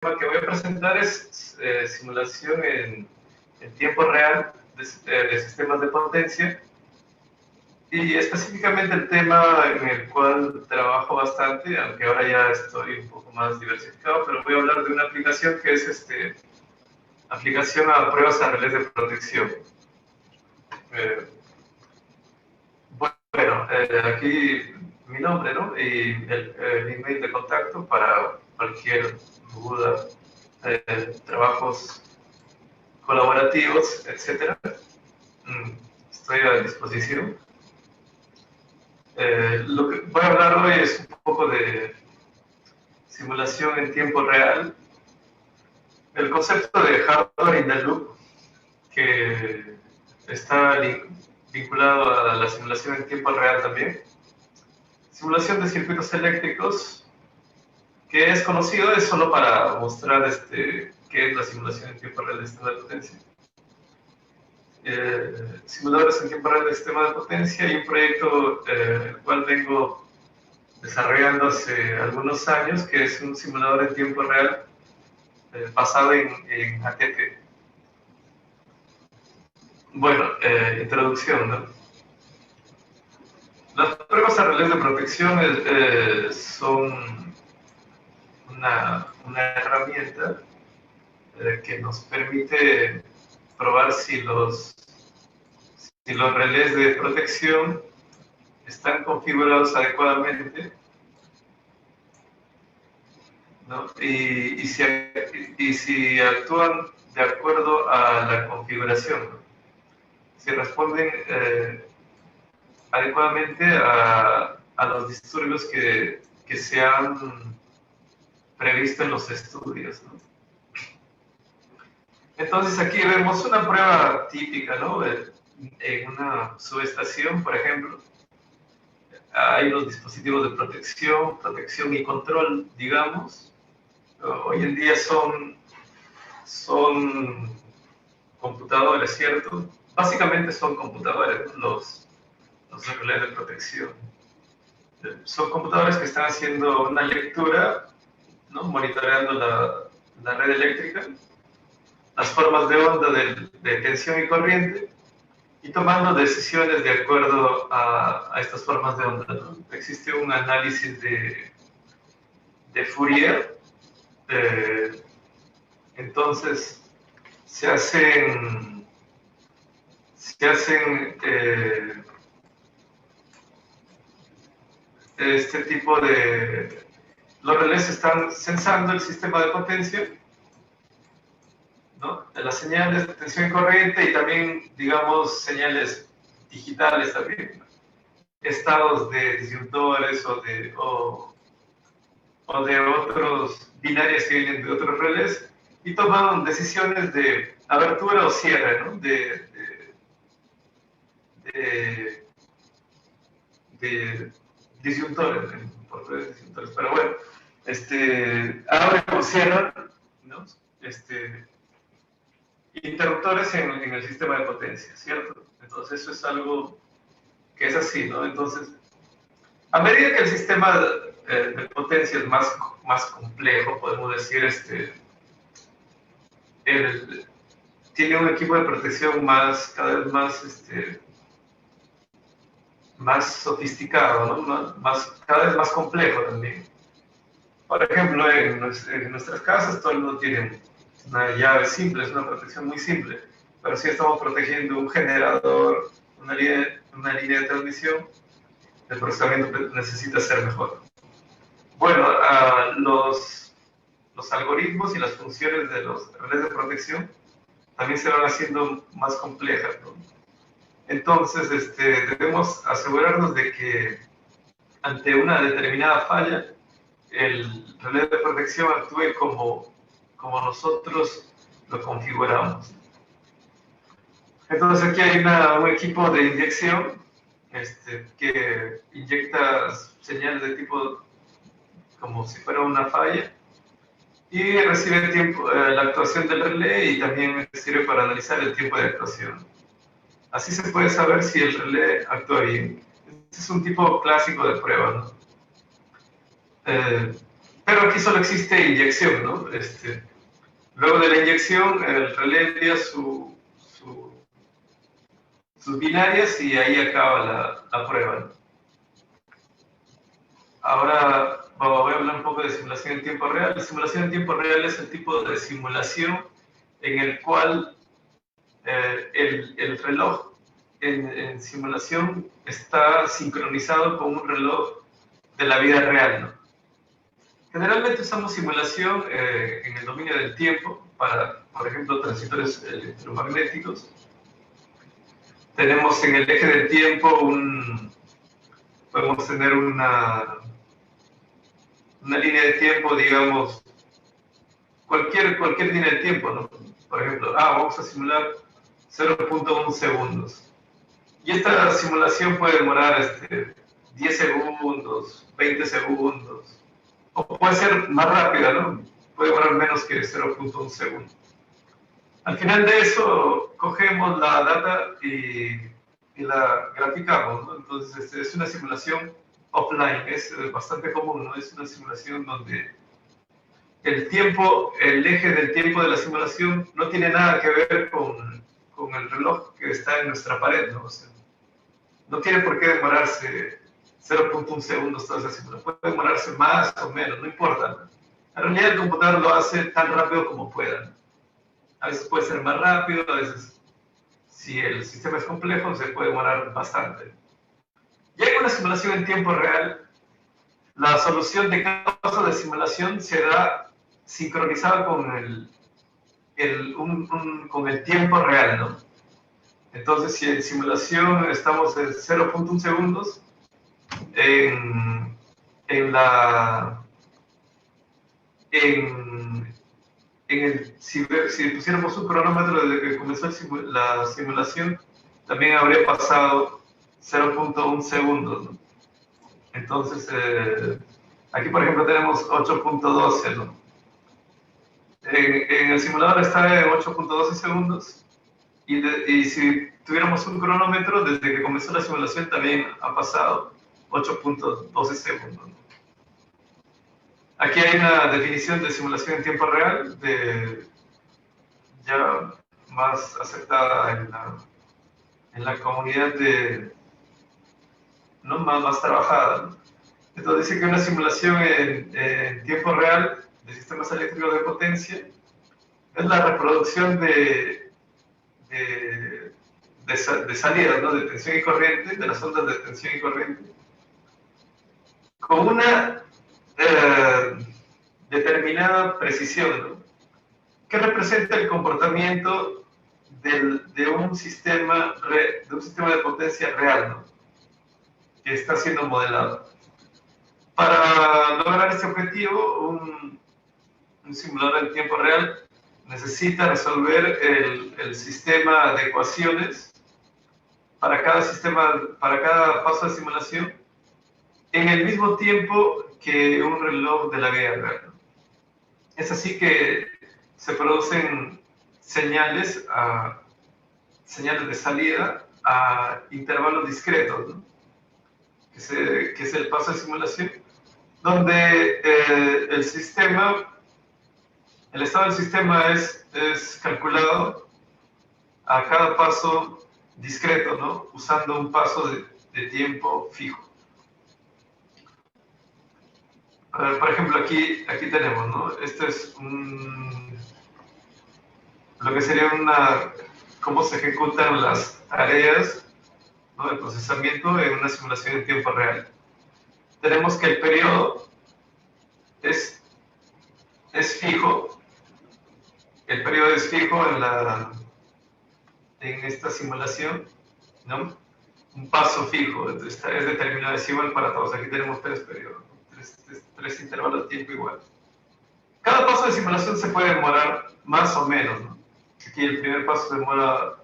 tema que voy a presentar es simulación en tiempo real de sistemas de potencia, y específicamente el tema en el cual trabajo bastante, aunque ahora ya estoy un poco más diversificado, pero voy a hablar de una aplicación que es aplicación a pruebas a relés de protección. Bueno, aquí mi nombre, ¿no? Y el email de contacto para cualquier duda, trabajos colaborativos, etcétera. Estoy a disposición. Lo que voy a hablar hoy es un poco de simulación en tiempo real, el concepto de hardware in the loop, que está vinculado a la simulación en tiempo real también. Simulación de circuitos eléctricos, que es conocido, es solo para mostrar qué es la simulación en tiempo real de sistema de potencia. Simuladores en tiempo real de sistema de potencia, y un proyecto el cual vengo desarrollando hace algunos años, que es un simulador en tiempo real basado en ATT. Bueno, introducción, ¿no? Las pruebas a relés de protección son una herramienta que nos permite probar si los relés de protección están configurados adecuadamente, ¿no? y si actúan de acuerdo a la configuración, ¿no? Si responden adecuadamente a los disturbios que se han previsto en los estudios, ¿no? Entonces aquí vemos una prueba típica, ¿no? En una subestación, por ejemplo, hay los dispositivos de protección y control, digamos. Hoy en día son computadores, ¿cierto? Básicamente son computadores, ¿no? los relés de protección. Son computadores que están haciendo una lectura, ¿no? Monitoreando la red eléctrica, las formas de onda de tensión y corriente, y tomando decisiones de acuerdo a estas formas de onda, ¿no? Existe un análisis de Fourier, entonces se hacen este tipo de... Los relés están sensando el sistema de potencia, ¿no? Las señales de tensión y corriente, y también, digamos, señales digitales también, ¿no? Estados de disyuntores o de otros binarias que vienen de otros relés, y toman decisiones de abertura o cierre, ¿no? de disyuntores, disyuntores. Pero bueno, abre o cierra, ¿no? Interruptores en el sistema de potencia, ¿cierto? Entonces eso es algo que es así, ¿no? Entonces, a medida que el sistema de potencia es más complejo, podemos decir, tiene un equipo de protección cada vez más sofisticado, ¿no? Cada vez más complejo también. Por ejemplo, en nuestras casas todo el mundo tiene una llave simple, es una protección muy simple, pero si estamos protegiendo un generador, una línea de transmisión, el procesamiento necesita ser mejor. Bueno, los algoritmos y las funciones de los relés de protección también se van haciendo más complejas, ¿no? Entonces, debemos asegurarnos de que ante una determinada falla, el relé de protección actúe como nosotros lo configuramos. Entonces aquí hay un equipo de inyección que inyecta señales de tipo como si fuera una falla, y recibe la actuación del relé, y también sirve para analizar el tiempo de actuación. Así se puede saber si el relé actúa bien. Este es un tipo clásico de prueba, ¿no? Pero aquí solo existe inyección, ¿no? Luego de la inyección, el relé envía sus binarias y ahí acaba la prueba, ¿no? Ahora voy a hablar un poco de simulación en tiempo real. La simulación en tiempo real es el tipo de simulación en el cual el reloj en simulación está sincronizado con un reloj de la vida real, ¿no? Generalmente usamos simulación en el dominio del tiempo para, por ejemplo, transitores electromagnéticos. Tenemos en el eje del tiempo podemos tener una línea de tiempo, digamos, cualquier línea de tiempo, ¿no? Por ejemplo, vamos a simular 0.1 segundos. Y esta simulación puede demorar 10 segundos, 20 segundos, o puede ser más rápida, ¿no? Puede demorar menos que 0.1 segundo. Al final de eso, cogemos la data y la graficamos, ¿no? Entonces, es una simulación offline, es bastante común, ¿no? Es una simulación donde el eje del tiempo de la simulación no tiene nada que ver con el reloj que está en nuestra pared, ¿no? O sea, no tiene por qué demorarse 0.1 segundos toda esa simulación, puede demorarse más o menos, no importa, ¿no? En realidad el computador lo hace tan rápido como pueda, ¿no? A veces puede ser más rápido, a veces, si el sistema es complejo, se puede demorar bastante. Ya en una simulación en tiempo real, la solución de cada paso de simulación se da sincronizada con con el tiempo real, ¿no? Entonces, si en simulación estamos en 0.1 segundos, en la... si pusiéramos un cronómetro desde que comenzó la simulación, también habría pasado 0.1 segundos, ¿no? Entonces, aquí por ejemplo tenemos 8.12, ¿no? En el simulador está en 8.12 segundos y si tuviéramos un cronómetro, desde que comenzó la simulación también ha pasado 8.12 segundos, ¿no? Aquí hay una definición de simulación en tiempo real, ya más aceptada en la comunidad ¿no? más trabajada, ¿no? Entonces dice que una simulación en tiempo real de sistemas eléctricos de potencia es la reproducción de salidas, ¿no? De tensión y corriente, de las ondas de tensión y corriente, con una determinada precisión, ¿no? Que representa el comportamiento de un sistema de potencia real, ¿no? Que está siendo modelado. Para lograr este objetivo, un simulador en tiempo real necesita resolver el sistema de ecuaciones para cada paso de simulación en el mismo tiempo que un reloj de la vida real, ¿no? Es así que se producen señales de salida a intervalos discretos, ¿no? Que es el paso de simulación, donde el estado del sistema es calculado a cada paso discreto, ¿no? Usando un paso de tiempo fijo. Por ejemplo, aquí tenemos, ¿no? Esto es lo que sería cómo se ejecutan las tareas, ¿no? De procesamiento en una simulación en tiempo real. Tenemos que el periodo es fijo. El periodo es fijo en esta simulación, ¿no? Un paso fijo, es determinado, es igual para todos. Aquí tenemos tres periodos, tres intervalos de tiempo iguales. Cada paso de simulación se puede demorar más o menos, ¿no? Aquí el primer paso demora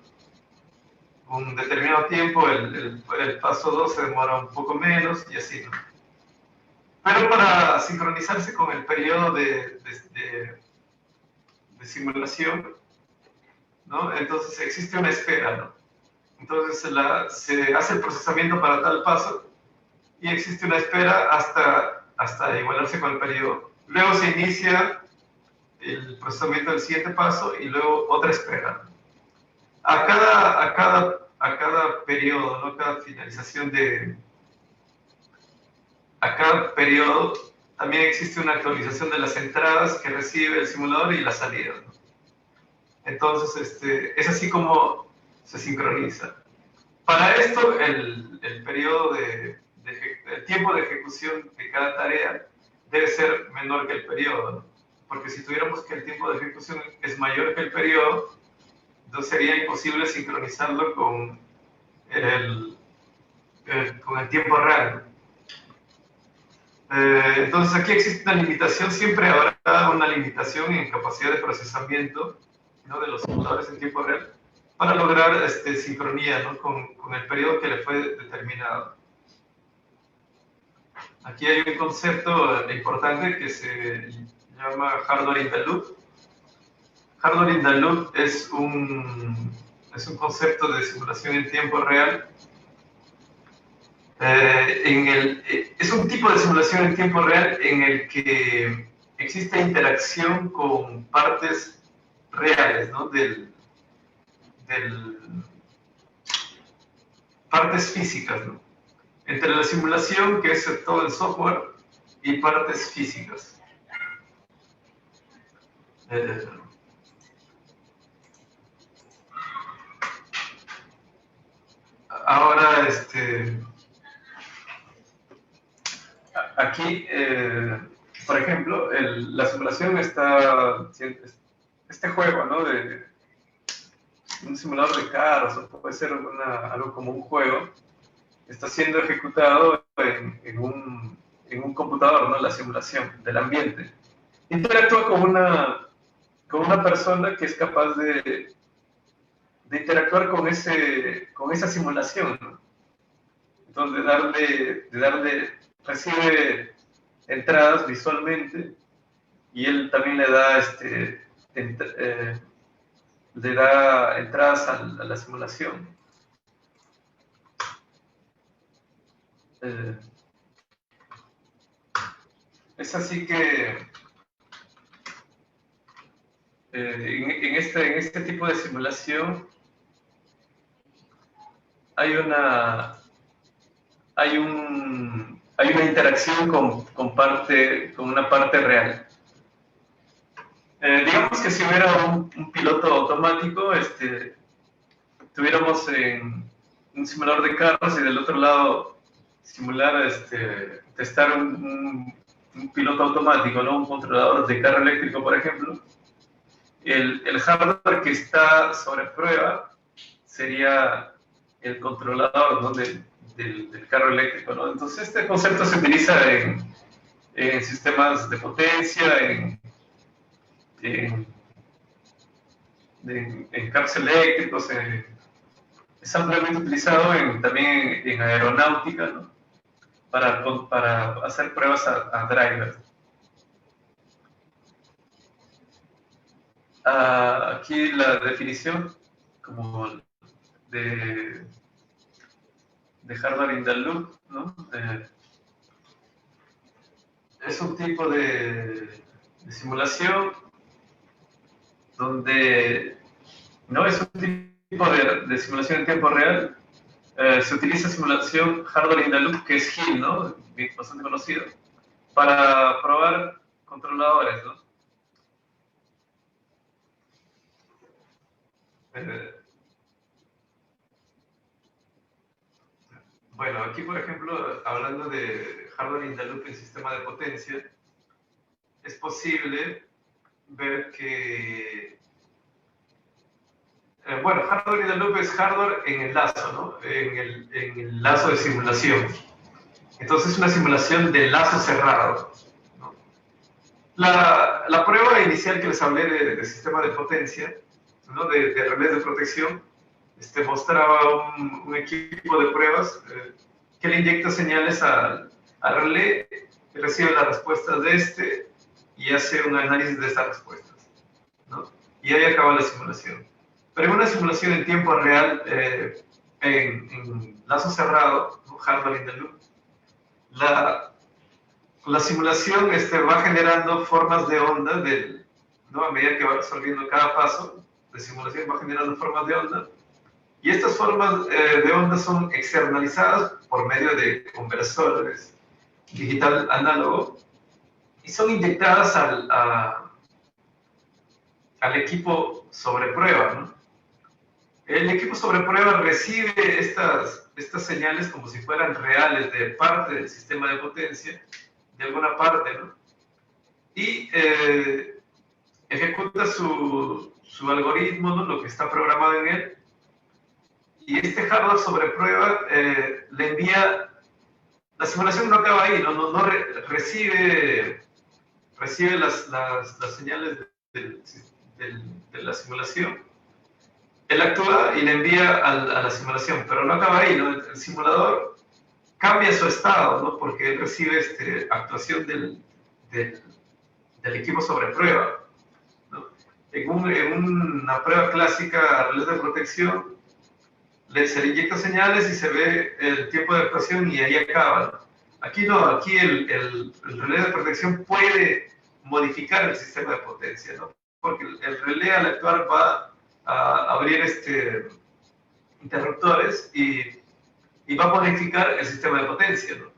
un determinado tiempo, el paso 2 se demora un poco menos y así, ¿no? Pero para sincronizarse con el periodo de simulación, ¿no? Entonces existe una espera, ¿no? Entonces se hace el procesamiento para tal paso y existe una espera hasta igualarse con el periodo. Luego se inicia el procesamiento del siguiente paso y luego otra espera. A cada periodo, ¿no? Cada finalización a cada periodo también existe una actualización de las entradas que recibe el simulador y las salidas, ¿no? Entonces, es así como se sincroniza. Para esto, el periodo el tiempo de ejecución de cada tarea debe ser menor que el periodo, ¿no? Porque si tuviéramos que el tiempo de ejecución es mayor que el periodo, entonces sería imposible sincronizarlo con el tiempo real. Entonces aquí existe una limitación, siempre habrá una limitación en capacidad de procesamiento, ¿no? De los simuladores en tiempo real para lograr sincronía, ¿no? con el periodo que le fue determinado. Aquí hay un concepto importante que se llama hardware in the loop. Hardware in the loop es un concepto de simulación en tiempo real. Es un tipo de simulación en tiempo real en el que existe interacción con partes reales, ¿no? Partes físicas, ¿no? Entre la simulación, que es todo el software, y partes físicas. Ahora, aquí, por ejemplo, la simulación está, este juego, ¿no? De un simulador de carros, o puede ser algo como un juego, está siendo ejecutado en un computador, ¿no? La simulación del ambiente. Interactúa con una persona que es capaz de interactuar con esa simulación, ¿no? Entonces, recibe entradas visualmente y él también le da entradas a la simulación. Es así que en este tipo de simulación hay una interacción con una parte real. Digamos que si hubiera un piloto automático, tuviéramos un simulador de carros y del otro lado simular, testar un piloto automático, ¿no? Un controlador de carro eléctrico, por ejemplo. El hardware que está sobre prueba sería el controlador, ¿no? del carro eléctrico, ¿no? Entonces este concepto se utiliza en sistemas de potencia, en carros eléctricos, es ampliamente utilizado también en aeronáutica, ¿no? Para hacer pruebas a drivers. Aquí la definición como de hardware in the loop, ¿no? Es un tipo de simulación donde no es un tipo de simulación en tiempo real. Se utiliza simulación hardware in the loop, que es HIL, ¿no? Bastante conocido, para probar controladores, ¿no? Bueno, aquí por ejemplo, hablando de hardware in the loop en sistema de potencia, es posible ver que, bueno, hardware in the loop es hardware en el lazo, ¿no? En el lazo de simulación. Entonces es una simulación de lazo cerrado, ¿no? La prueba inicial que les hablé de sistema de potencia, ¿no? De relés de protección, mostraba un equipo de pruebas que le inyecta señales al relé, que recibe las respuestas de y hace un análisis de estas respuestas, ¿no? Y ahí acaba la simulación. Pero en una simulación en tiempo real, en lazo cerrado, ¿no? Hardware in the loop, la simulación va generando formas de onda, ¿no? A medida que va resolviendo cada paso de simulación, va generando formas de onda. Y estas formas de onda son externalizadas por medio de conversores digital análogo y son inyectadas al equipo sobre prueba, ¿no? El equipo sobre prueba recibe estas señales como si fueran reales de parte del sistema de potencia, de alguna parte, ¿no? Y ejecuta su algoritmo, ¿no? Lo que está programado en él. Y este hardware sobre prueba le envía, la simulación no acaba ahí, no recibe las señales de la simulación. Él actúa y le envía a la simulación, pero no acaba ahí, ¿no? El simulador cambia su estado, ¿no? Porque él recibe actuación del equipo sobre prueba, ¿no? En una prueba clásica a relés de protección, se le inyecta señales y se ve el tiempo de actuación y ahí acaba, ¿no? Aquí no, aquí el relé de protección puede modificar el sistema de potencia, ¿no? Porque el relé al actuar va a abrir interruptores y va a modificar el sistema de potencia, ¿no?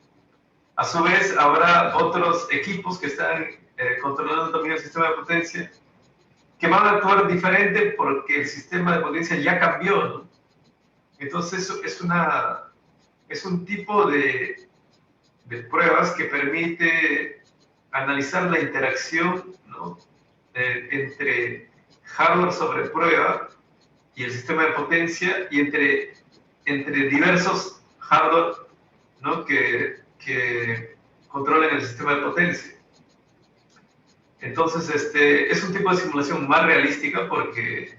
A su vez, habrá otros equipos que están controlando también el sistema de potencia que van a actuar diferente porque el sistema de potencia ya cambió, ¿no? Entonces, es un tipo de pruebas que permite analizar la interacción, ¿no? Entre hardware sobre prueba y el sistema de potencia y entre diversos hardware, ¿no? que controlen el sistema de potencia. Entonces, es un tipo de simulación más realística porque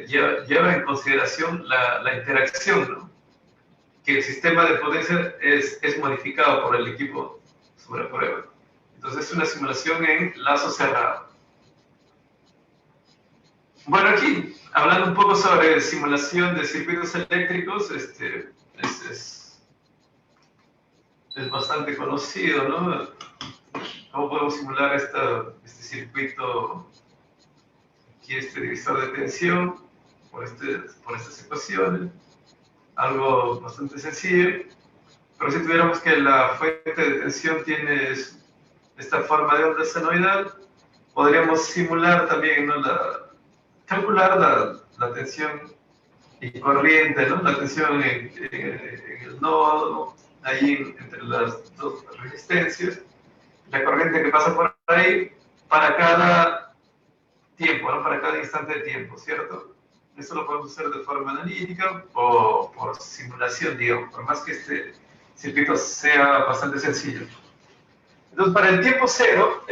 lleva en consideración la interacción, ¿no? Que el sistema de potencia es modificado por el equipo sobre prueba. Entonces, es una simulación en lazo cerrado. Bueno, aquí, hablando un poco sobre simulación de circuitos eléctricos, es bastante conocido, ¿no? ¿Cómo podemos simular este circuito? Aquí divisor de tensión por estas ecuaciones. Algo bastante sencillo. Pero si tuviéramos que la fuente de tensión tiene esta forma de onda senoidal, podríamos simular también, ¿no? Calcular la tensión y corriente, ¿no? La tensión en el nodo, ¿no? Ahí entre las dos resistencias, la corriente que pasa por ahí para cada tiempo, ¿no? Para cada instante de tiempo, ¿cierto? Esto lo podemos hacer de forma analítica o por simulación, digamos, por más que este circuito sea bastante sencillo. Entonces, para el tiempo cero,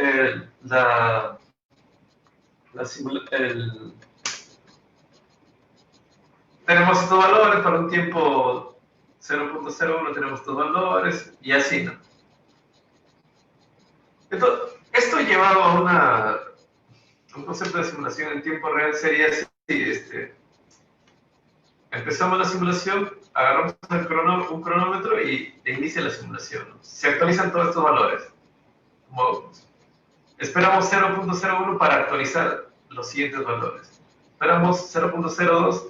tenemos estos valores, para un tiempo 0.01 tenemos estos valores, y así, ¿no? Entonces, esto llevado a un concepto de simulación en tiempo real sería así, empezamos la simulación, agarramos un cronómetro e inicia la simulación, ¿no? Se actualizan todos estos valores. Esperamos 0.01 para actualizar los siguientes valores. Esperamos 0.02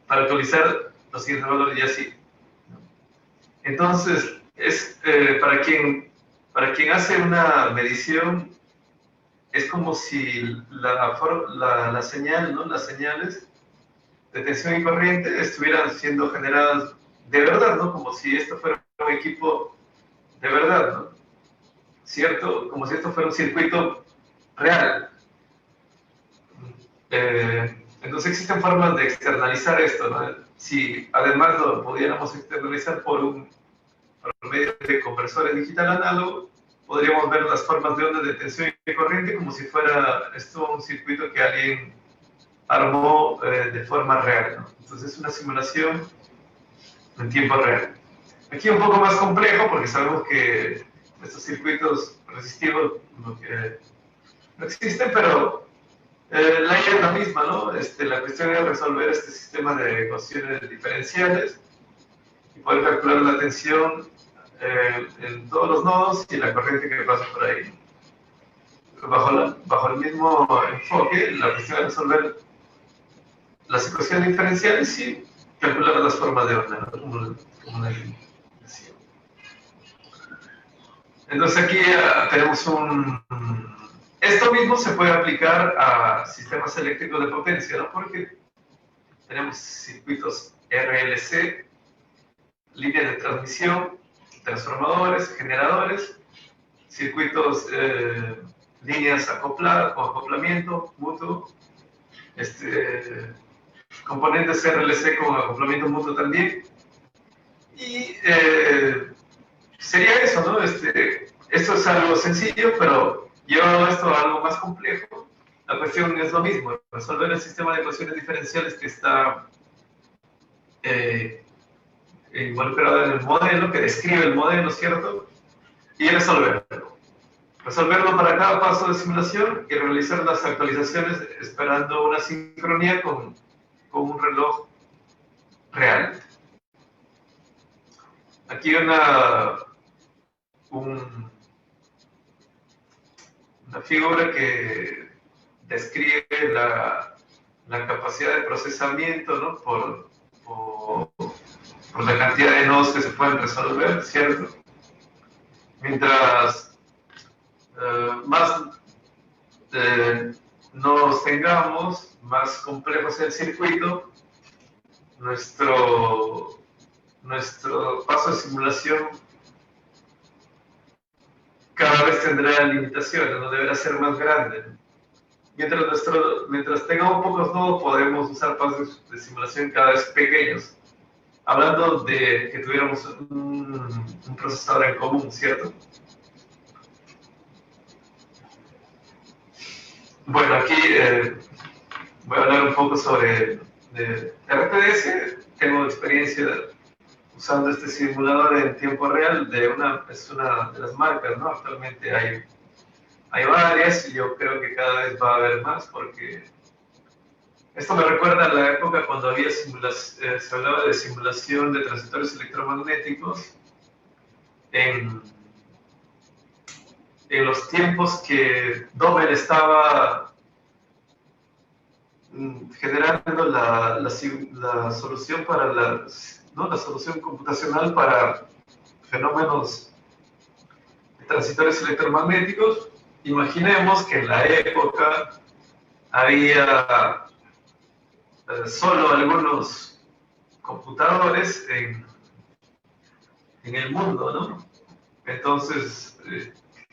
para actualizar los siguientes valores y así. Entonces, para quien hace una medición, es como si la señal, ¿no? Las señales de tensión y corriente estuvieran siendo generadas de verdad, ¿no? Como si esto fuera un equipo de verdad, ¿no? ¿Cierto? Como si esto fuera un circuito real. Entonces existen formas de externalizar esto, ¿no? Si además lo pudiéramos externalizar por medio de conversores digital análogo, podríamos ver las formas de ondas de tensión y corriente como si fuera esto un circuito que alguien armó de forma real, ¿no? Entonces es una simulación en tiempo real. Aquí un poco más complejo porque sabemos que estos circuitos resistivos no existen, pero la idea es la misma, ¿no? La cuestión es resolver este sistema de ecuaciones diferenciales y poder calcular la tensión en todos los nodos y la corriente que pasa por ahí. Bajo el mismo enfoque, la cuestión es resolver las ecuaciones diferenciales y calcular las formas de onda, ¿no? Como les decía. Entonces aquí tenemos esto mismo se puede aplicar a sistemas eléctricos de potencia, ¿no? Porque tenemos circuitos RLC, líneas de transmisión, transformadores, generadores, circuitos, líneas acopladas o acoplamiento mutuo, componentes RLC con acoplamiento mutuo también. Y sería eso, ¿no? Esto es algo sencillo, pero llevado esto a algo más complejo, la cuestión es lo mismo, resolver el sistema de ecuaciones diferenciales que está involucrado en el modelo, que describe el modelo, ¿cierto? Y resolverlo. Resolverlo para cada paso de simulación y realizar las actualizaciones esperando una sincronía con un reloj real. Aquí una figura que describe la capacidad de procesamiento, ¿no? por la cantidad de nodos que se pueden resolver, ¿cierto? Mientras más nodos tengamos, más complejo sea el circuito, nuestro paso de simulación cada vez tendrá limitaciones, no deberá ser más grande. Mientras tengamos pocos nodos, podremos usar pasos de simulación cada vez pequeños. Hablando de que tuviéramos un procesador en común, ¿cierto? Bueno, aquí voy a hablar un poco sobre RTDS. Tengo experiencia usando este simulador en tiempo real es una de las marcas, ¿no? Actualmente hay varias y yo creo que cada vez va a haber más porque esto me recuerda a la época cuando había se hablaba de simulación de transistores electromagnéticos en los tiempos que Dobel estaba generando la solución para la solución computacional para fenómenos de transistores electromagnéticos. Imaginemos que en la época había solo algunos computadores en el mundo, ¿no? Entonces,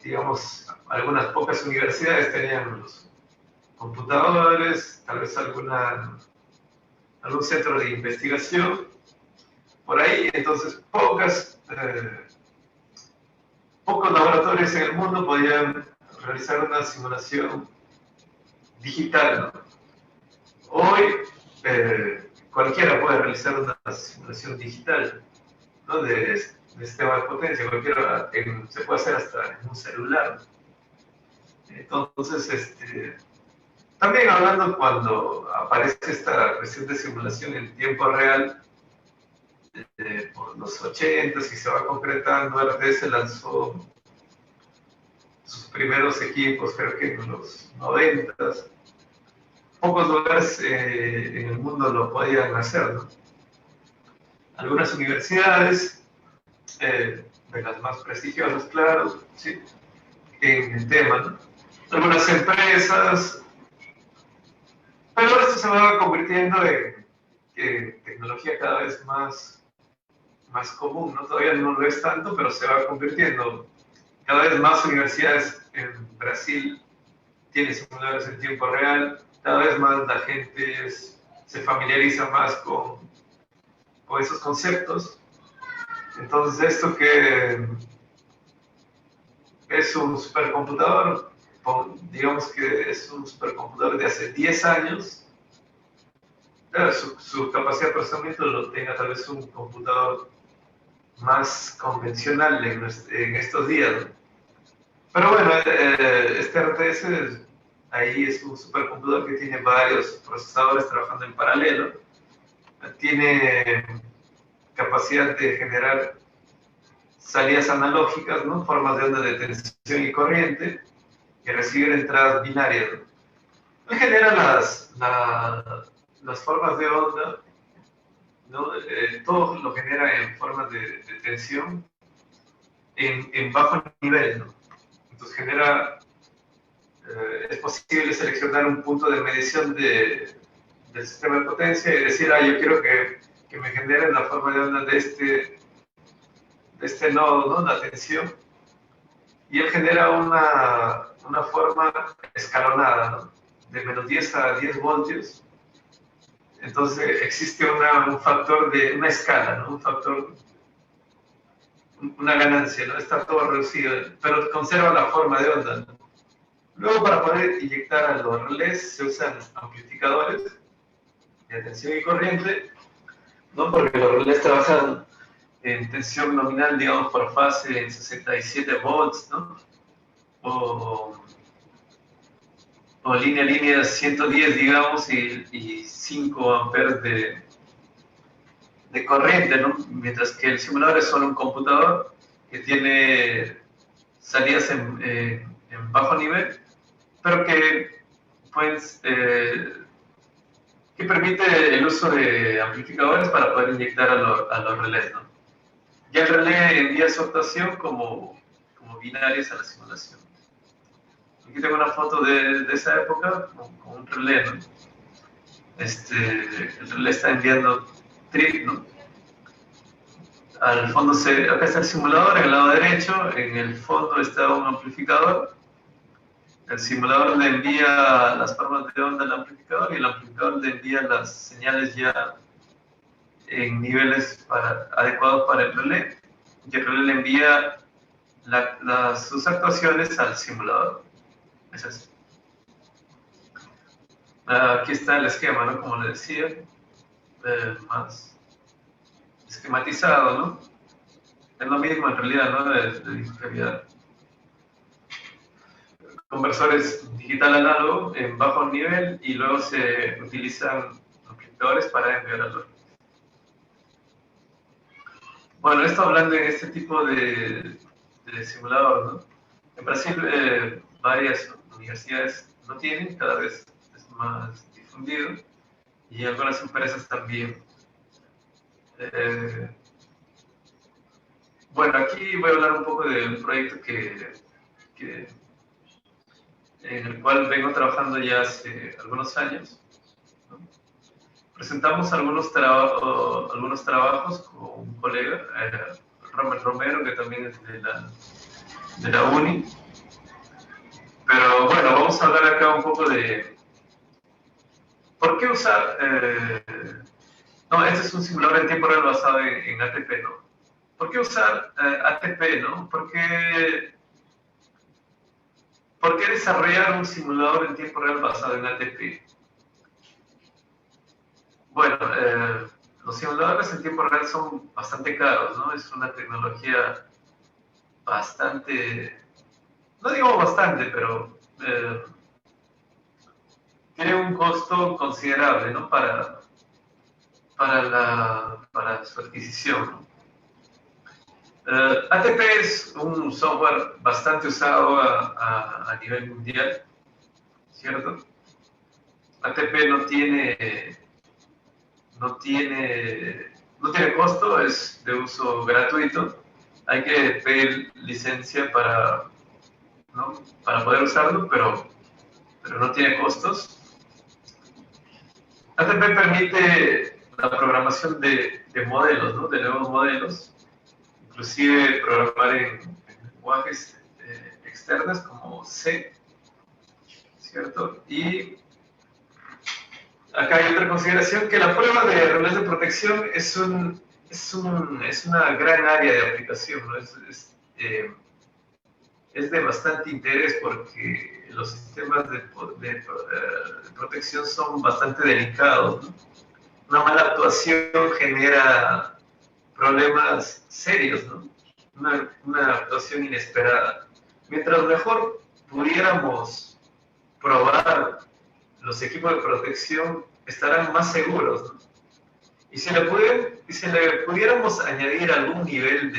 digamos, algunas pocas universidades tenían los computadores, tal vez algún centro de investigación por ahí, entonces pocos laboratorios en el mundo podían realizar una simulación digital, ¿no? Hoy cualquiera puede realizar una simulación digital, ¿no? de sistema de potencia, se puede hacer hasta en un celular. Entonces, también hablando cuando aparece esta cuestión de simulación en tiempo real, por los 80 y se va concretando, RTS lanzó sus primeros equipos, creo que en los 90. Pocos lugares en el mundo lo podían hacer, ¿no? Algunas universidades, de las más prestigiosas, claro, ¿sí? En el tema, ¿no? Algunas empresas, pero esto se va convirtiendo en tecnología cada vez más común, ¿no? Todavía no lo es tanto, pero se va convirtiendo. Cada vez más universidades en Brasil tienen simuladores en tiempo real, cada vez más la gente se familiariza más con esos conceptos. Entonces, esto que es un supercomputador, digamos que es un supercomputador de hace 10 años, su capacidad de procesamiento lo tenga tal vez un computador más convencional en estos días, ¿no? Pero bueno, este RTS ahí es un supercomputador que tiene varios procesadores trabajando en paralelo, tiene capacidad de generar salidas analógicas, ¿no? Formas de onda de tensión y corriente, y recibir entradas binarias, ¿no? Él genera las formas de onda, ¿no? Todo lo genera en formas de tensión en bajo nivel, ¿no? Entonces es posible seleccionar un punto de medición del sistema de potencia y decir, yo quiero que me genere la forma de onda de este nodo, ¿no? La tensión. Y él genera una forma escalonada, ¿no? De menos 10 a 10 voltios. Entonces existe un factor de una escala, ¿no? Un factor, una ganancia, ¿no? Está todo reducido, pero conserva la forma de onda, ¿no? Luego, para poder inyectar a los relés se usan amplificadores de tensión y corriente, ¿no? Porque los relés trabajan en tensión nominal, digamos, por fase en 67 volts, ¿no? O línea a línea 110, digamos, y 5 amperes de corriente, ¿no? Mientras que el simulador es solo un computador que tiene salidas en bajo nivel, pero pues, que permite el uso de amplificadores para poder inyectar a los relés, ¿no? Ya el relé envía su actuación como binarias a la simulación. Aquí tengo una foto de esa época con un relé, ¿no? El relé está enviando trip, ¿no? Al fondo, acá está el simulador, en el lado derecho, en el fondo está un amplificador. El simulador le envía las formas de onda al amplificador y el amplificador le envía las señales ya en niveles adecuados para el relé. Y el relé le envía sus actuaciones al simulador. Es así. Aquí está el esquema, ¿no? Como le decía, más esquematizado, ¿no? Es lo mismo en realidad, ¿no? Que había conversores digital análogo en bajo nivel y luego se utilizan amplificadores para enviar al relé. Bueno, esto hablando en este tipo de simulador, ¿no? En Brasil varias universidades lo tienen, cada vez es más difundido, y algunas empresas también. Bueno, aquí voy a hablar un poco de un proyecto en el cual vengo trabajando ya hace algunos años, ¿no? Presentamos algunos trabajos con un colega, Romer Romero, que también es de la UNI. Pero bueno, vamos a hablar acá un poco de por qué usar. No, este es un simulador en tiempo real basado en ATP, ¿no? ¿Por qué usar ATP, no? ¿Por qué desarrollar un simulador en tiempo real basado en ATP? Bueno, los simuladores en tiempo real son bastante caros, ¿no? Es una tecnología bastante, no digo bastante, pero tiene un costo considerable, ¿no? Para su adquisición, ¿no? ATP es un software bastante usado a nivel mundial, ¿cierto? ATP no tiene costo, es de uso gratuito. Hay que pedir licencia ¿no? para poder usarlo, pero no tiene costos. ATP permite la programación de modelos, ¿no? De nuevos modelos, inclusive programar en lenguajes externos como C, ¿cierto? Y acá hay otra consideración, que la prueba de relés de protección es una gran área de aplicación, ¿no? Es de bastante interés porque los sistemas de protección son bastante delicados, ¿no? Una mala actuación genera problemas serios, ¿no? Una actuación inesperada. Mientras mejor pudiéramos probar, los equipos de protección estarán más seguros, ¿no? Y si le pudiéramos añadir algún nivel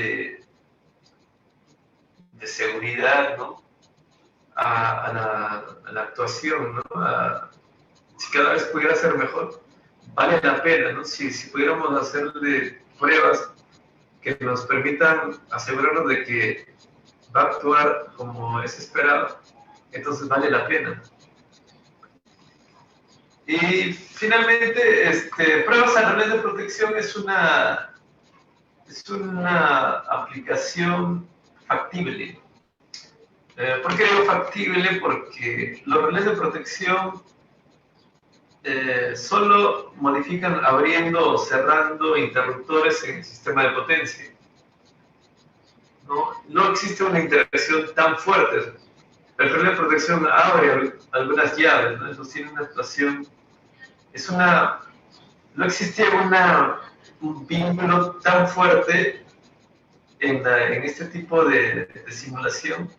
de seguridad, ¿no? a la actuación, ¿no? Si cada vez pudiera ser mejor, vale la pena, ¿no? Si pudiéramos hacerle pruebas que nos permitan asegurarnos de que va a actuar como es esperado, entonces vale la pena. Y finalmente, pruebas a redes de protección es una aplicación factible. ¿Por qué digo factible? Porque los relés de protección solo modifican abriendo o cerrando interruptores en el sistema de potencia. No existe una interacción tan fuerte. El relé de protección abre algunas llaves, ¿no? Eso tiene una actuación. No existía un vínculo tan fuerte en este tipo de simulación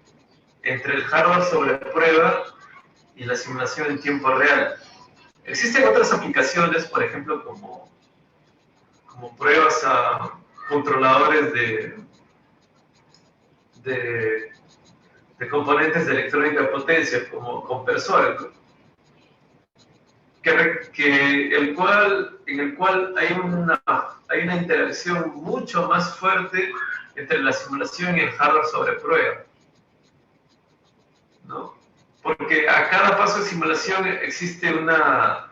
entre el hardware sobre prueba y la simulación en tiempo real. Existen otras aplicaciones, por ejemplo, como pruebas a controladores de componentes de electrónica de potencia, como compresores, ¿no? en el cual hay una interacción mucho más fuerte entre la simulación y el hardware sobre prueba, ¿no? Porque a cada paso de simulación existe una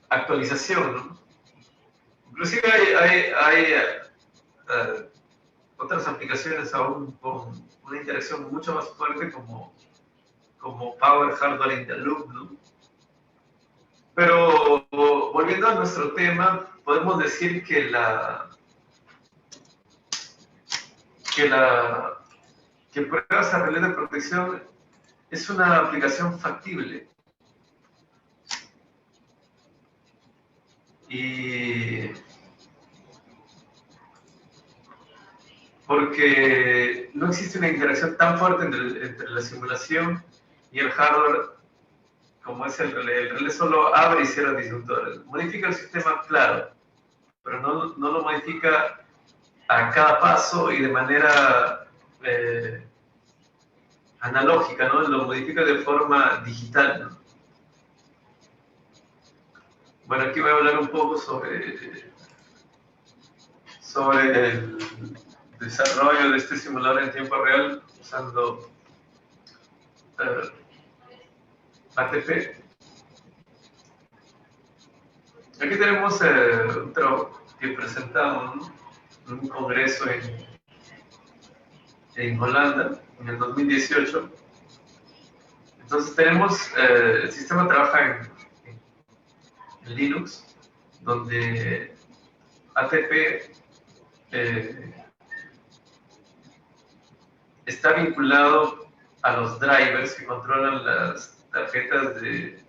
actualización, ¿no? Inclusive hay otras aplicaciones aún con una interacción mucho más fuerte como Power Hardware in the Loop, ¿no? Pero volviendo a nuestro tema, podemos decir que pruebas a relé de protección es una aplicación factible. Y porque no existe una interacción tan fuerte entre la simulación y el hardware como es el relé. El relé solo abre y cierra disyuntores. Modifica el sistema, claro, pero no lo modifica a cada paso y de manera analógica, ¿no? Lo modifica de forma digital, ¿no? Bueno, aquí voy a hablar un poco sobre el desarrollo de este simulador en tiempo real usando ATP. Aquí tenemos un trabajo que presentamos, ¿no? En un congreso en Holanda en el 2018. Entonces tenemos, el sistema trabaja en Linux, donde ATP está vinculado a los drivers que controlan las tarjetas de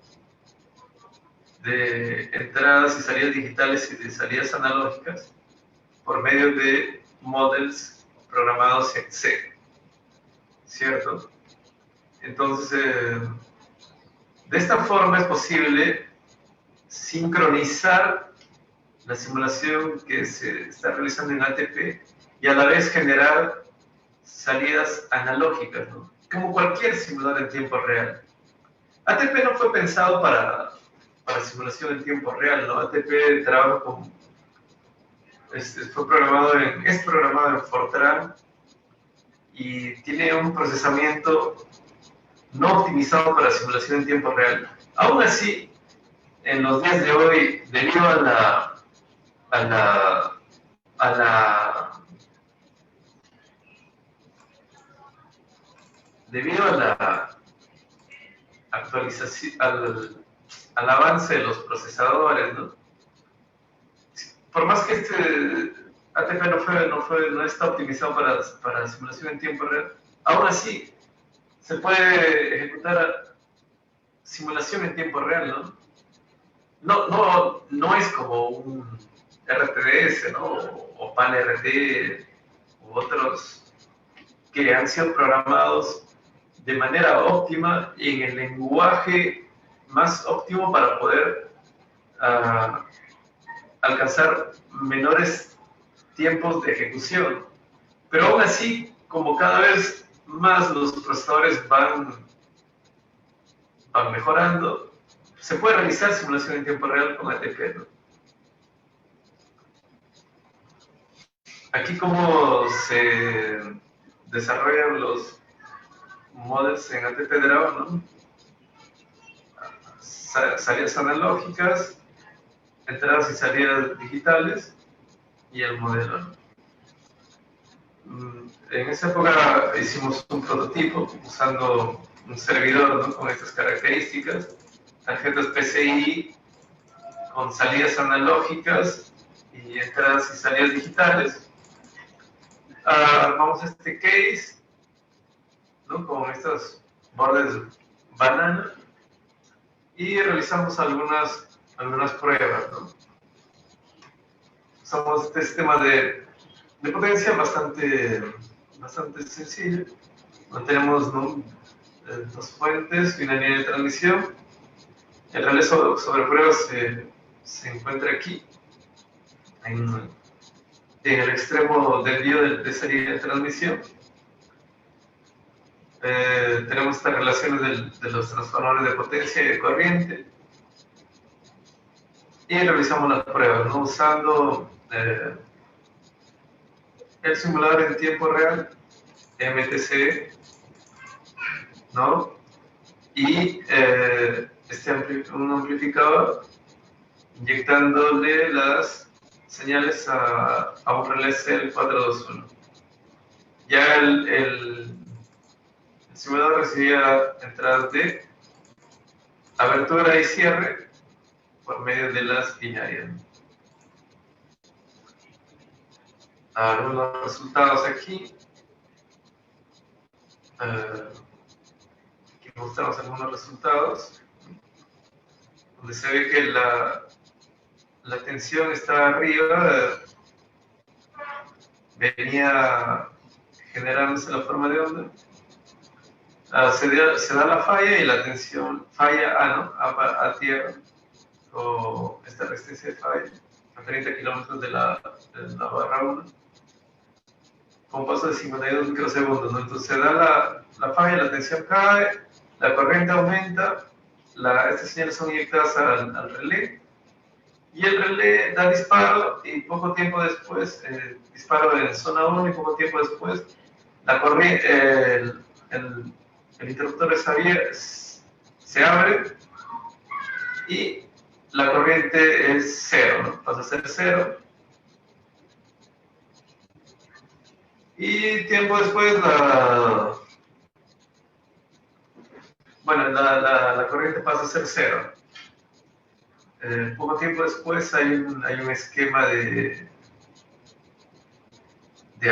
entradas y salidas digitales y de salidas analógicas por medio de models programados en C, ¿cierto? Entonces, de esta forma es posible sincronizar la simulación que se está realizando en ATP y a la vez generar salidas analógicas, ¿no? Como cualquier simulador en tiempo real. ATP no fue pensado para simulación en tiempo real, ¿no? ATP trabaja con, es programado en Fortran y tiene un procesamiento no optimizado para simulación en tiempo real. Aún así, en los días de hoy, debido a la actualización, al avance de los procesadores, ¿no? Por más que ATP no está optimizado para simulación en tiempo real, aún así se puede ejecutar simulación en tiempo real, ¿no? No es como un RTDS, ¿no? O PAN-RT u otros que han sido programados de manera óptima y en el lenguaje más óptimo para poder alcanzar menores tiempos de ejecución. Pero aún así, como cada vez más los procesadores van mejorando, se puede realizar simulación en tiempo real con ATP, ¿no? Aquí cómo se desarrollan los modelos en ATP Draw, ¿no? Salidas analógicas, entradas y salidas digitales y el modelo, ¿no? En esa época hicimos un prototipo usando un servidor, ¿no? Con estas características, tarjetas PCI con salidas analógicas y entradas y salidas digitales. Armamos este case, ¿no? Con estos bordes banana y realizamos algunas pruebas, ¿no? Usamos este sistema de potencia bastante sencillo. Tenemos, ¿no? Dos fuentes y una línea de transmisión. El relé sobre pruebas se encuentra aquí, en el extremo del envío de esa línea de transmisión. Tenemos estas relaciones de los transformadores de potencia y de corriente. Y realizamos las pruebas, ¿no? Usando el simulador en tiempo real, MTC, ¿no? Y un amplificador, inyectándole las señales a un relé CL421. Ya el simulador recibía entradas de abertura y cierre por medio de las binarias. Algunos resultados aquí. Aquí mostramos algunos resultados donde se ve que la tensión está arriba, venía generándose la forma de onda. Se da la falla y la tensión falla a tierra, o esta resistencia de falla a 30 kilómetros de la barra 1, con paso de 52 microsegundos, ¿no? Entonces se da la falla, la tensión cae, la corriente aumenta, estas señales son inyectadas al relé, y el relé da disparo, y poco tiempo después, disparo en zona 1, y poco tiempo después, la corriente, el interruptor se abre, y la corriente es cero, ¿no? Pasa a ser cero. Y tiempo después la corriente pasa a ser cero. Poco tiempo después hay un esquema de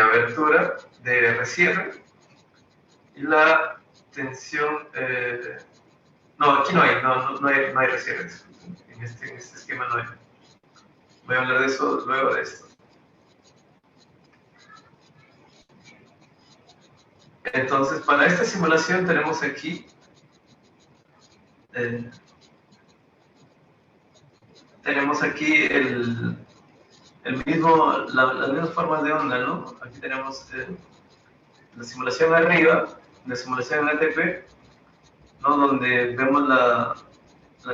abertura, de recierre, y la tensión... no, aquí no hay recierres. En este esquema no hay. Voy a hablar de eso luego de esto. Entonces, para esta simulación tenemos aquí las mismas formas de onda, ¿no? Aquí tenemos la simulación arriba, la simulación en ATP, ¿no? Donde vemos la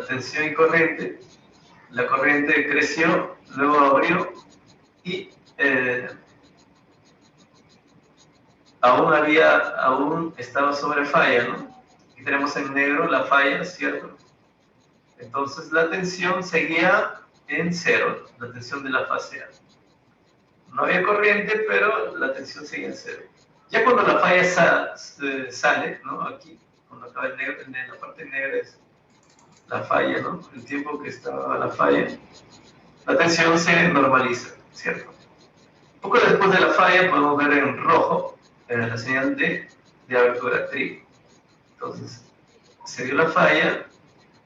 tensión y corriente. La corriente creció, luego abrió y aún estaba sobre falla, ¿no? Aquí tenemos en negro la falla, ¿cierto? Entonces la tensión seguía en cero, la tensión de la fase A. No había corriente, pero la tensión seguía en cero. Ya cuando la falla sale, ¿no? Aquí, cuando acaba el negro, en la parte negra es la falla, ¿no? El tiempo que estaba la falla, la tensión se normaliza, ¿cierto? Poco después de la falla podemos ver en rojo la señal de abertura trip. Entonces, se dio la falla,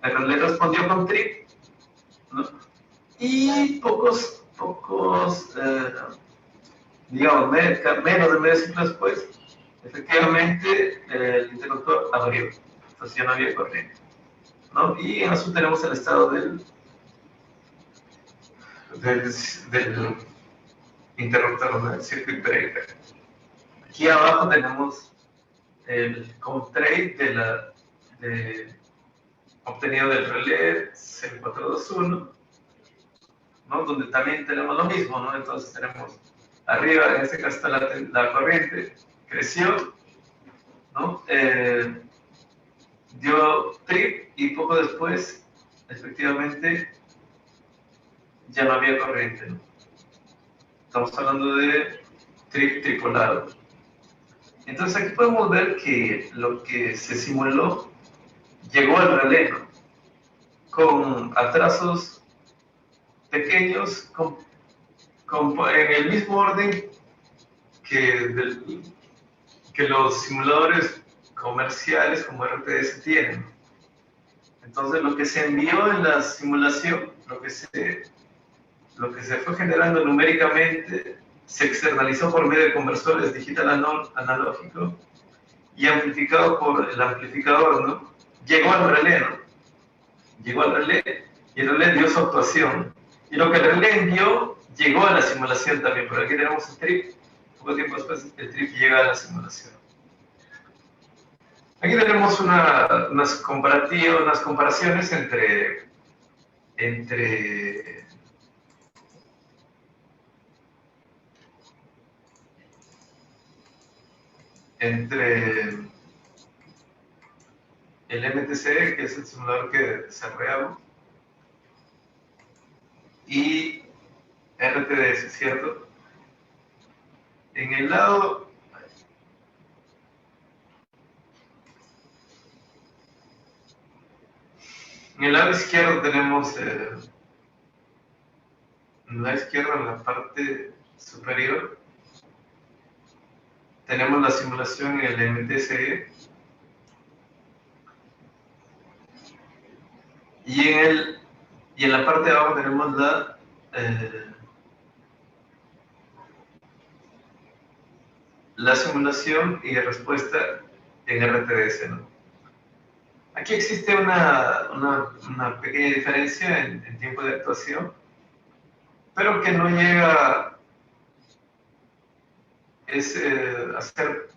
el relé respondió con trip, ¿no? Y digamos, menos de medio siglo después, efectivamente el interruptor abrió, entonces ya no había corriente, ¿no? Y en azul tenemos el estado del interruptor, ¿no? El circuit breaker. Aquí abajo tenemos el count trade obtenido del relé C421, ¿no? Donde también tenemos lo mismo, ¿no? Entonces tenemos arriba, en este caso está la corriente, creció, ¿no? Dio trip y poco después, efectivamente, ya no había corriente, ¿no? Estamos hablando de trip tripolado. Entonces aquí podemos ver que lo que se simuló llegó al relé, ¿no? Con atrasos pequeños, en el mismo orden que los simuladores comerciales como RTS tienen. Entonces lo que se envió en la simulación, lo que se fue generando numéricamente, se externalizó por medio de conversores digital analógico y amplificado por el amplificador, ¿no? Llegó al relé, ¿no? Llegó al relé y el relé dio su actuación. Y lo que el relé envió llegó a la simulación también, pero aquí tenemos el trip. Poco tiempo después el trip llega a la simulación. Aquí tenemos unas comparaciones entre el MTC, que es el simulador que desarrollamos, y RTDS, ¿cierto? En el lado izquierdo tenemos, en la izquierda, en la parte superior, tenemos la simulación en el MTCE, y en la parte de abajo tenemos la simulación y respuesta en RTDS, ¿no? Aquí existe una pequeña diferencia en tiempo de actuación, pero que no llega a ser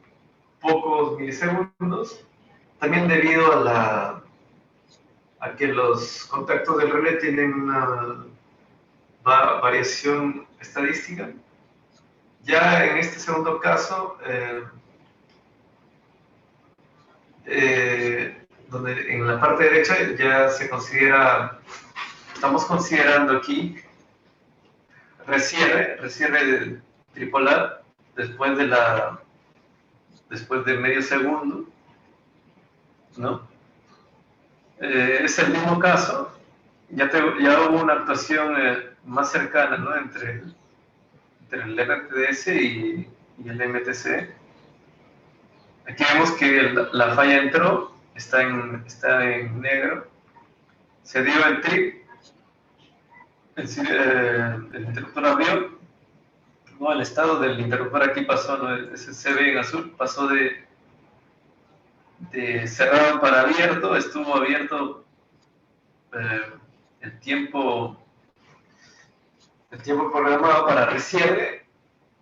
pocos milisegundos, también debido a que los contactos del relé tienen una variación estadística. Ya en este segundo caso, donde en la parte derecha ya se considera, estamos considerando aquí recierre tripolar después de medio segundo, ¿no? Es el mismo caso, ya hubo una actuación más cercana, ¿no? entre el RTDS y el MTC. Aquí vemos que la falla entró, está en negro, se dio el trip, el interruptor abrió, ¿no? El estado del interruptor aquí pasó, ¿no? Ese se ve en azul, pasó de cerrado para abierto, estuvo abierto el tiempo programado para recierre,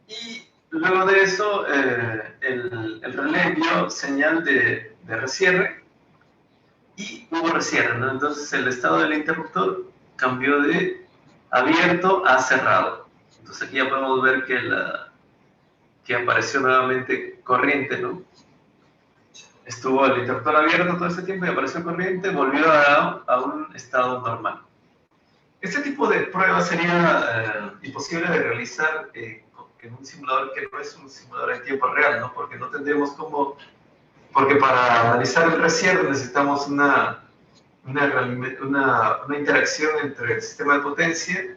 y luego de eso el relé envió señal de recierre y hubo recierre, ¿no? Entonces el estado del interruptor cambió de abierto a cerrado. Entonces aquí ya podemos ver que apareció nuevamente corriente, ¿no? Estuvo el interruptor abierto todo ese tiempo y apareció corriente, volvió a un estado normal. Este tipo de pruebas sería imposible de realizar en un simulador que no es un simulador en tiempo real, ¿no? Porque no tendríamos cómo, porque para analizar el recierre necesitamos una interacción entre el sistema de potencia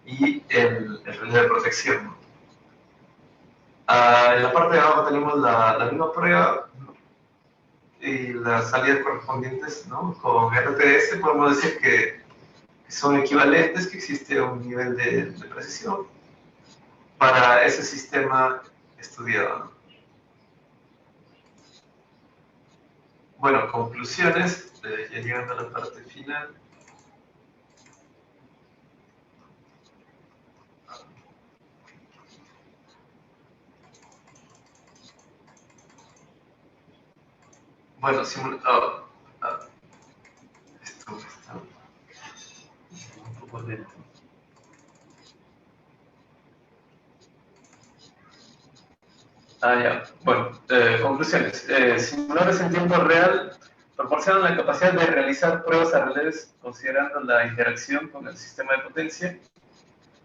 y el relé de protección, ¿no? En la parte de abajo tenemos la misma prueba, ¿no? Y las salidas correspondientes, ¿no? Con RTDS podemos decir que son equivalentes, que existe un nivel de precisión para ese sistema estudiado, ¿no? Bueno, conclusiones, ya llegando a la parte final. bueno, esto está un poco lento. Ya. Bueno, conclusiones. Simuladores en tiempo real proporcionan la capacidad de realizar pruebas a redes considerando la interacción con el sistema de potencia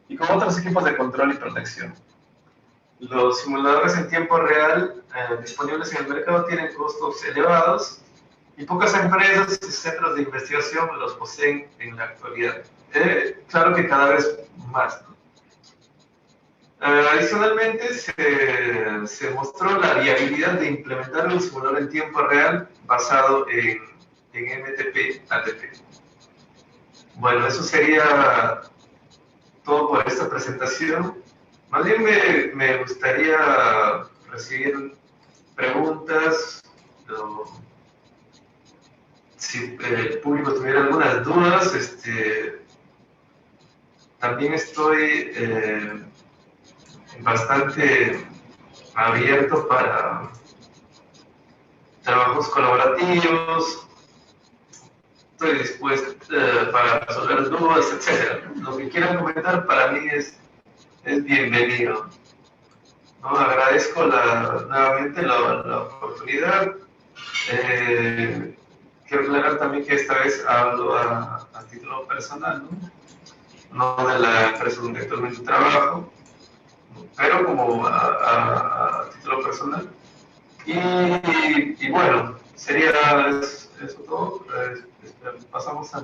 y con otros equipos de control y protección. Los simuladores en tiempo real disponibles en el mercado tienen costos elevados y pocas empresas y centros de investigación los poseen en la actualidad. Claro que cada vez más, ¿no? Adicionalmente, se mostró la viabilidad de implementar un simulador en tiempo real basado en MTP-ATP. Bueno, eso sería todo por esta presentación. Más bien me gustaría recibir preguntas, o si el público tuviera algunas dudas. También estoy bastante abierto para trabajos colaborativos, estoy dispuesto para resolver dudas, etc. Lo que quieran comentar para mí es bienvenido. ¿No? Agradezco nuevamente la oportunidad. Quiero aclarar también que esta vez hablo a título personal, no de la empresa donde actualmente trabajo, pero como a título personal. Y bueno, sería eso todo. Pasamos a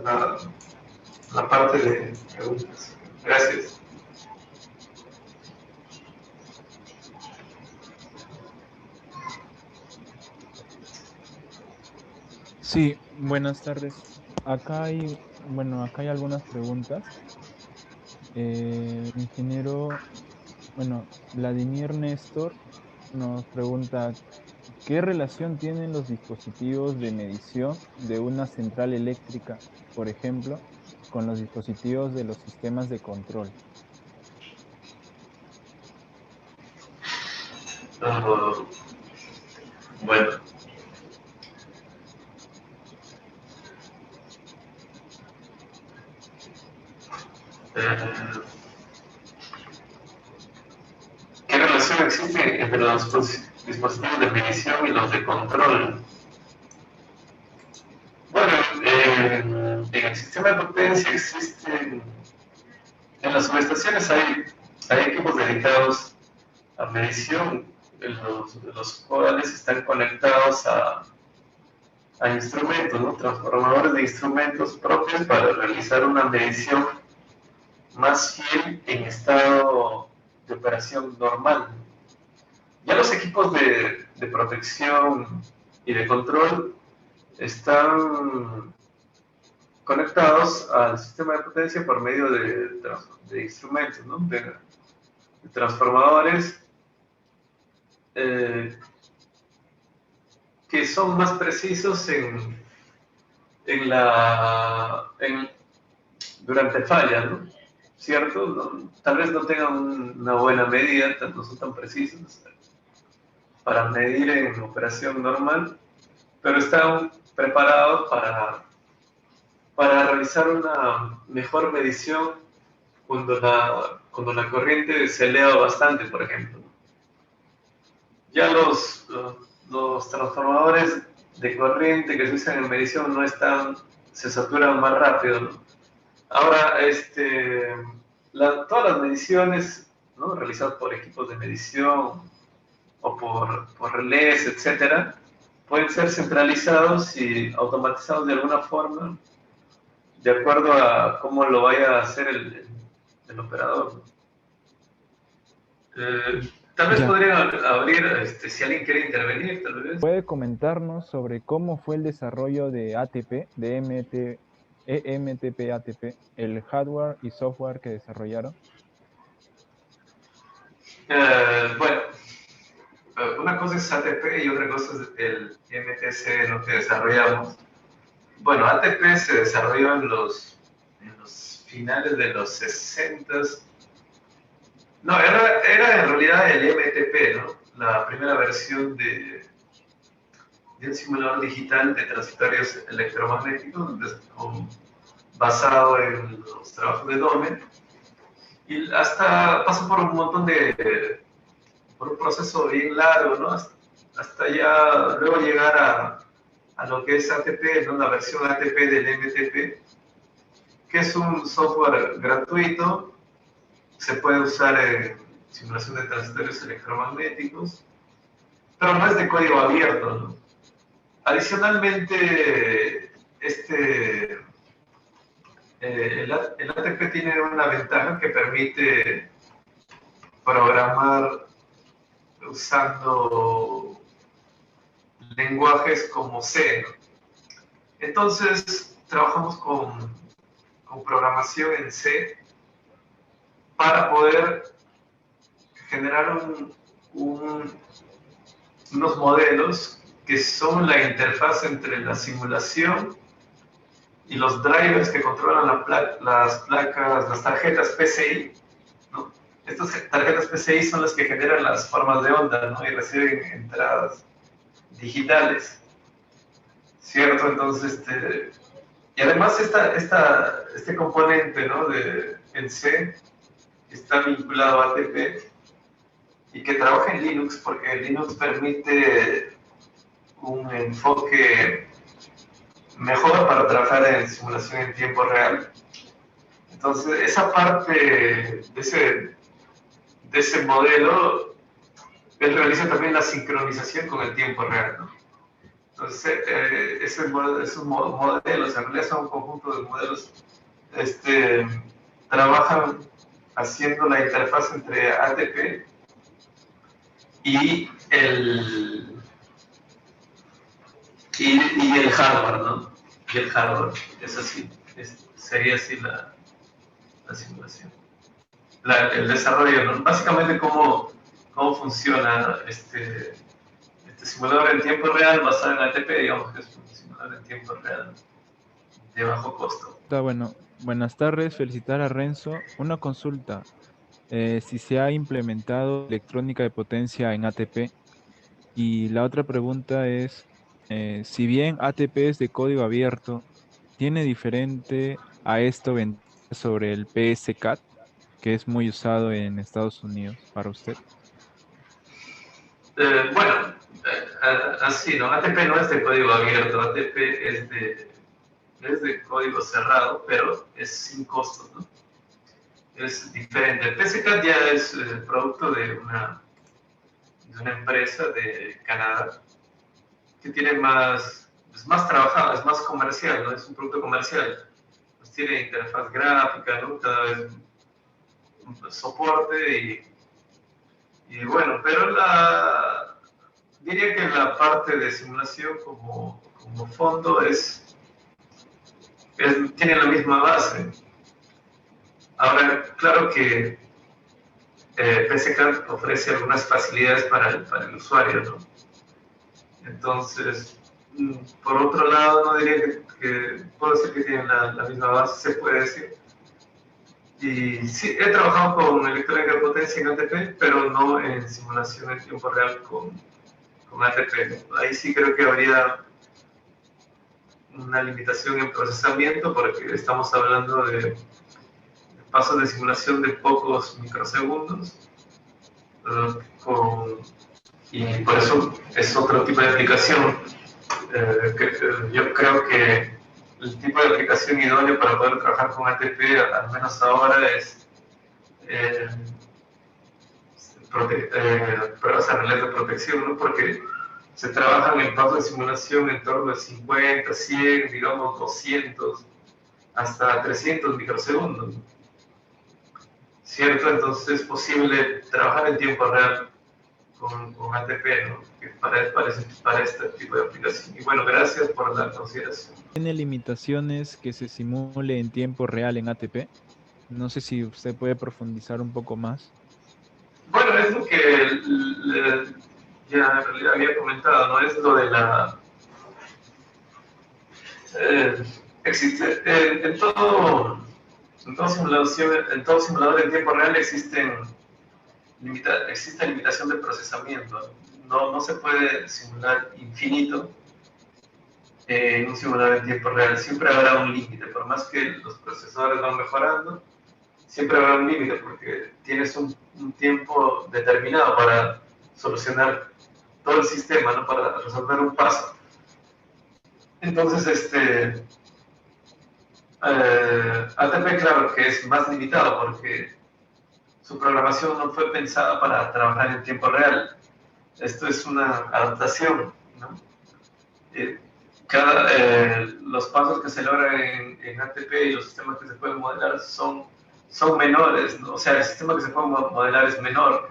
la parte de preguntas. Gracias. Sí, buenas tardes. Acá hay algunas preguntas. El ingeniero, Vladimir Néstor nos pregunta, ¿qué relación tienen los dispositivos de medición de una central eléctrica, por ejemplo, con los dispositivos de los sistemas de control? Uh, bueno, eh, ¿qué relación existe entre los dispositivos de medición y los de control? Bueno, en el sistema de potencia existen, en las subestaciones hay equipos dedicados a medición, los cuales están conectados a instrumentos, ¿no? Transformadores de instrumentos propios para realizar una medición más fiel en estado de operación normal. Ya los equipos de protección y de control están conectados al sistema de potencia por medio de instrumentos, ¿no? de transformadores que son más precisos durante falla, ¿no? ¿Cierto? Tal vez no tengan una buena medida, no son tan precisos para medir en operación normal, pero están preparados para realizar una mejor medición cuando la corriente se eleva bastante, por ejemplo. Ya los transformadores de corriente que se usan en medición se saturan más rápido, ¿no? Ahora, todas las mediciones, ¿no? Realizadas por equipos de medición o por relés, etcétera, pueden ser centralizados y automatizados de alguna forma, de acuerdo a cómo lo vaya a hacer el operador, ¿no? Tal vez Ya. podrían abrir, si alguien quiere intervenir, tal vez. ¿Puede comentarnos sobre cómo fue el desarrollo de ATP, de EMTP-ATP, el hardware y software que desarrollaron? Bueno, una cosa es ATP y otra cosa es el MTC, lo que desarrollamos. Bueno, ATP se desarrolló en los finales de los 60. No, era en realidad el MTP, ¿no? La primera versión de un simulador digital de transitorios electromagnéticos basado en los trabajos de Dome, y hasta pasa por un montón por un proceso bien largo, ¿no? Hasta ya luego llegar a lo que es ATP, ¿no? La versión ATP del MTP, que es un software gratuito, se puede usar en simulación de transitorios electromagnéticos, pero no es de código abierto, ¿no? Adicionalmente, el ATP tiene una ventaja que permite programar usando lenguajes como C, ¿no? Entonces, trabajamos con programación en C para poder generar unos modelos que son la interfaz entre la simulación y los drivers que controlan las placas, las tarjetas PCI, ¿no? Estas tarjetas PCI son las que generan las formas de onda, ¿no? Y reciben entradas digitales, ¿cierto? Entonces, y además este componente, ¿no? En C está vinculado a ATP y que trabaja en Linux, porque Linux permite un enfoque mejor para trabajar en simulación en tiempo real. Entonces, esa parte de ese modelo, él realiza también la sincronización con el tiempo real, ¿no? Entonces, esos modelos, en realidad son un conjunto de modelos, trabajan haciendo la interfaz entre ATP y el hardware, ¿no? Y el hardware, es así, sería así la simulación. El desarrollo, ¿no? Básicamente cómo funciona este simulador en tiempo real basado en ATP, digamos que es un simulador en tiempo real de bajo costo. Está bueno. Buenas tardes, felicitar a Renzo. Una consulta. Si se ha implementado electrónica de potencia en ATP. Y la otra pregunta es, si bien ATP es de código abierto, ¿tiene diferente a esto sobre el PSCAT, que es muy usado en Estados Unidos para usted? Bueno, así, ¿no? ATP no es de código abierto, ATP es de código cerrado, pero es sin costos, ¿no? Es diferente. El PSCAT ya es producto de una empresa de Canadá que tiene es más trabajado, es más comercial, ¿no? Es un producto comercial. Pues tiene interfaz gráfica, ¿no? Cada vez un soporte y bueno, pero diría que la parte de simulación como fondo tiene la misma base. Ahora, claro que PSCAD ofrece algunas facilidades para el usuario, ¿no? Entonces, por otro lado, no diría que puedo decir que tienen la misma base, se puede decir. Y sí, he trabajado con electrónica de potencia en ATP, pero no en simulación en tiempo real con ATP. Ahí sí creo que habría una limitación en procesamiento, porque estamos hablando de pasos de simulación de pocos microsegundos, y por eso es otro tipo de aplicación. Yo creo que el tipo de aplicación idóneo para poder trabajar con ATP, al menos ahora, es pruebas anuales de protección, ¿no? Porque se trabajan en pasos de simulación en torno a 50, 100, digamos 200, hasta 300 microsegundos, ¿cierto? Entonces es posible trabajar en tiempo real con ATP, ¿no? Para este tipo de aplicación. Y bueno, gracias por la consideración. ¿Tiene limitaciones que se simule en tiempo real en ATP? No sé si usted puede profundizar un poco más. Bueno, es lo que ya en realidad había comentado, ¿no? Es lo de existe en todo simulador en tiempo real existe limitación de procesamiento. No se puede simular infinito, en un simulador en tiempo real. Siempre habrá un límite, por más que los procesadores van mejorando, siempre habrá un límite porque tienes un tiempo determinado para solucionar todo el sistema, ¿no? Para resolver un paso. Entonces, ATP, claro que es más limitado porque su programación no fue pensada para trabajar en tiempo real. Esto es una adaptación, ¿no? Los pasos que se logran en ATP y los sistemas que se pueden modelar son menores, ¿no? O sea, el sistema que se puede modelar es menor,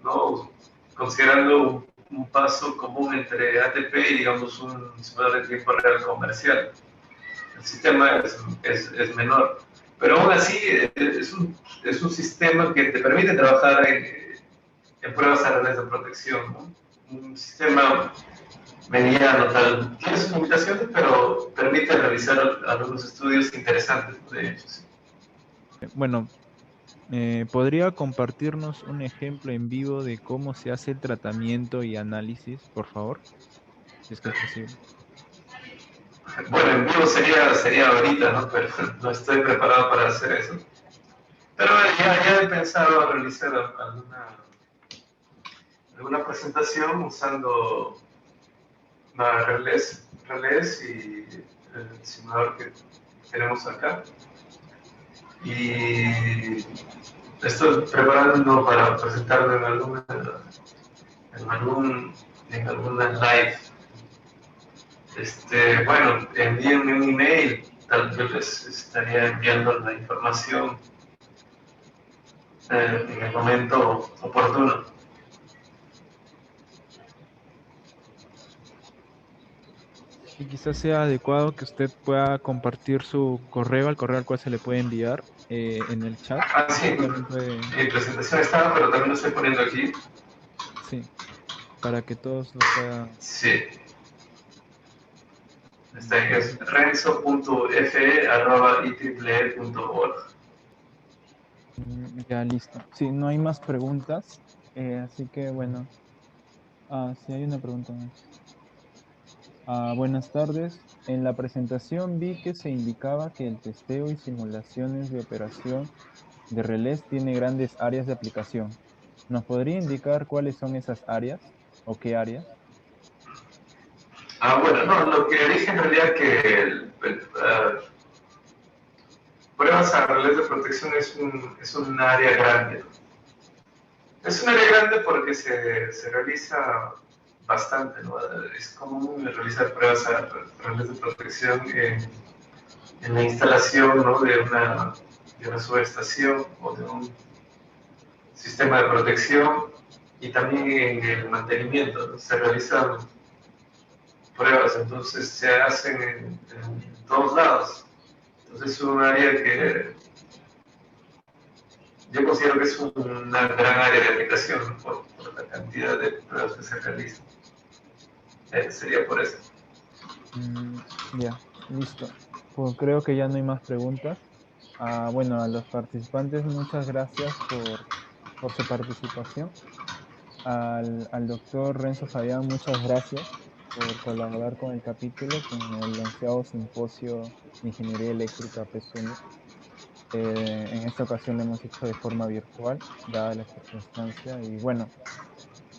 ¿no? Considerando un paso común entre ATP y, digamos, un simulador de tiempo real comercial. El sistema es menor. Pero aún así es un sistema que te permite trabajar en pruebas reales de protección, ¿no? Un sistema mediano, tal. Tiene sus limitaciones, pero permite realizar algunos estudios interesantes, de hecho. Sí. Bueno, ¿podría compartirnos un ejemplo en vivo de cómo se hace el tratamiento y análisis, por favor? Si es que es posible. Bueno, en vivo sería ahorita, ¿no? Pero no estoy preparado para hacer eso. Pero ya he pensado realizar alguna presentación usando relés y el simulador que tenemos acá. Y estoy preparando para presentarlo en alguna live. Bueno, envíenme un email, tal vez les estaría enviando la información en el momento oportuno. Y quizás sea adecuado que usted pueda compartir su correo, al correo al cual se le puede enviar en el chat. Ah, sí, También puede, mi presentación estaba, pero también lo estoy poniendo aquí. sí, para que todos lo puedan. Sí, está ahí, es renzo.fe@ieee.org. Ya listo. Sí, no hay más preguntas, así que bueno. Sí, hay una pregunta más. Buenas tardes. En la presentación vi que se indicaba que el testeo y simulaciones de operación de relés tiene grandes áreas de aplicación. ¿Nos podría indicar cuáles son esas áreas o qué áreas? Bueno, no, lo que dije en realidad que pruebas a relés de protección es un área grande. Es un área grande porque se realiza bastante, ¿no? Es común realizar pruebas a relés de protección en la instalación, ¿no? de una subestación o de un sistema de protección y también en el mantenimiento, ¿no? Se realizan pruebas, entonces se hacen en todos lados. Entonces es un área que yo considero que es una gran área de aplicación, ¿no? Por la cantidad de pruebas que se realizan. Sería por eso. Ya, listo. Pues creo que ya no hay más preguntas. Bueno, a los participantes, muchas gracias por su participación. Al doctor Renzo Fabián, muchas gracias por colaborar con el capítulo, con el 11º Simposio de Ingeniería Eléctrica PSUNE. En esta ocasión lo hemos hecho de forma virtual, dada la circunstancia. Y bueno,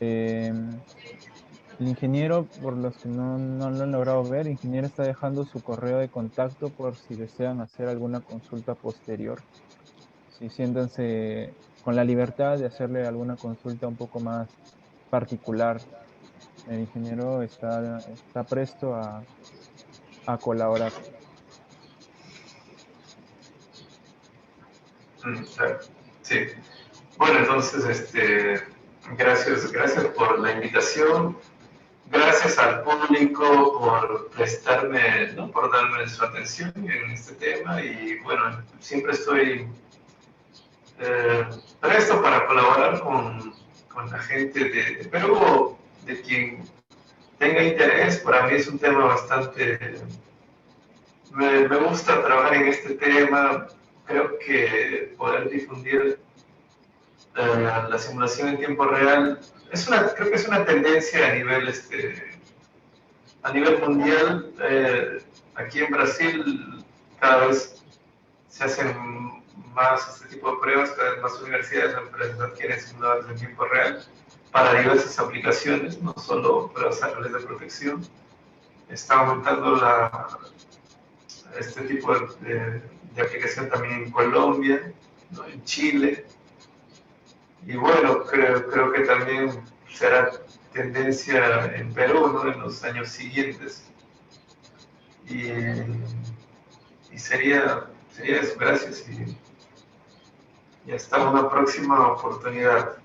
eh, el ingeniero, por los que no lo han logrado ver, el ingeniero está dejando su correo de contacto por si desean hacer alguna consulta posterior. Sí, siéntanse con la libertad de hacerle alguna consulta un poco más particular. El ingeniero está presto a colaborar. Claro. Sí. Bueno, entonces, gracias por la invitación. Gracias al público por prestarme, ¿no? Por darme su atención en este tema y bueno, siempre estoy presto para colaborar con la gente de Perú, de quien tenga interés. Para mí es un tema bastante... Me gusta trabajar en este tema. Creo que poder difundir la simulación en tiempo real creo que es una tendencia a nivel a nivel mundial, aquí en Brasil cada vez se hacen más este tipo de pruebas, cada vez más universidades o empresas adquieren simuladores en tiempo real para diversas aplicaciones, no solo pruebas reales de protección. Está aumentando este tipo de aplicación también en Colombia, ¿no? En Chile. Y bueno, creo que también será tendencia en Perú, ¿no? En los años siguientes. Y sería eso, gracias y hasta una próxima oportunidad.